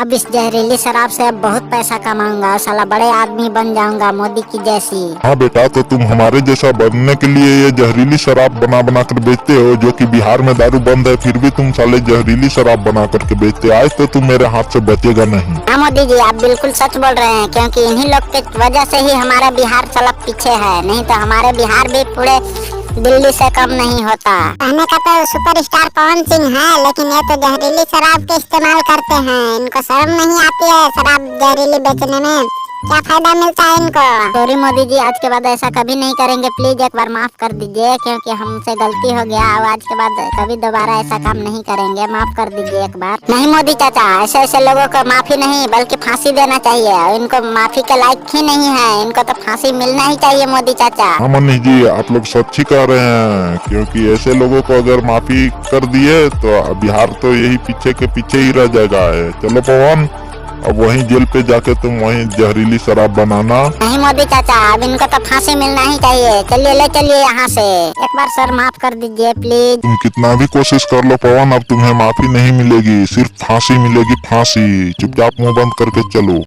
अब इस जहरीली शराब से अब बहुत पैसा कमाऊंगा, साला बड़े आदमी बन जाऊंगा मोदी की जैसी। हाँ बेटा, तो तुम हमारे जैसा बनने के लिए ये जहरीली शराब बना बना कर बेचते हो, जो कि बिहार में दारू बंद है फिर भी तुम साले जहरीली शराब बना करके बेचते। आज तो तुम मेरे हाथ से बचेगा नहीं। हाँ मोदी जी, आप बिल्कुल सच बोल रहे हैं, क्योंकि इन्हीं लोग के वजह से ही हमारा बिहार साला पीछे है, नहीं तो हमारे बिहार भी पूरे दिल्ली से कम नहीं होता। कहने का तो सुपरस्टार पवन सिंह है, लेकिन ये तो जहरीली शराब के इस्तेमाल करते हैं। इनको शर्म नहीं आती है शराब जहरीली बेचने में? क्या फायदा मिलता है इनको? सॉरी मोदी जी, आज के बाद ऐसा कभी नहीं करेंगे, प्लीज एक बार माफ कर दीजिए, क्योंकि हमसे गलती हो गया। और आज के बाद कभी दोबारा ऐसा काम नहीं करेंगे, माफ कर दीजिए एक बार। नहीं मोदी चाचा, ऐसे ऐसे लोगों को माफी नहीं बल्कि फांसी देना चाहिए। इनको माफी के लायक ही नहीं है, इनको तो फांसी मिलना ही चाहिए मोदी चाचा। हाँ मनीष जी, आप लोग सच ही कह रहे हैं, क्योंकि ऐसे लोगों को अगर माफी कर दिए तो बिहार तो यही पीछे के पीछे ही रह जाएगा। चलो पवन, अब वहीं जेल पे जाके तुम वहीं जहरीली शराब बनाना। नहीं मोदी चाचा, अब इनको तो फांसी मिलना ही चाहिए। चलिए ले चलिए यहाँ से, एक बार सर माफ कर दीजिए प्लीज। तुम कितना भी कोशिश कर लो पवन, अब तुम्हें माफी नहीं मिलेगी, सिर्फ फांसी मिलेगी, फांसी। चुपचाप मुंह बंद करके चलो।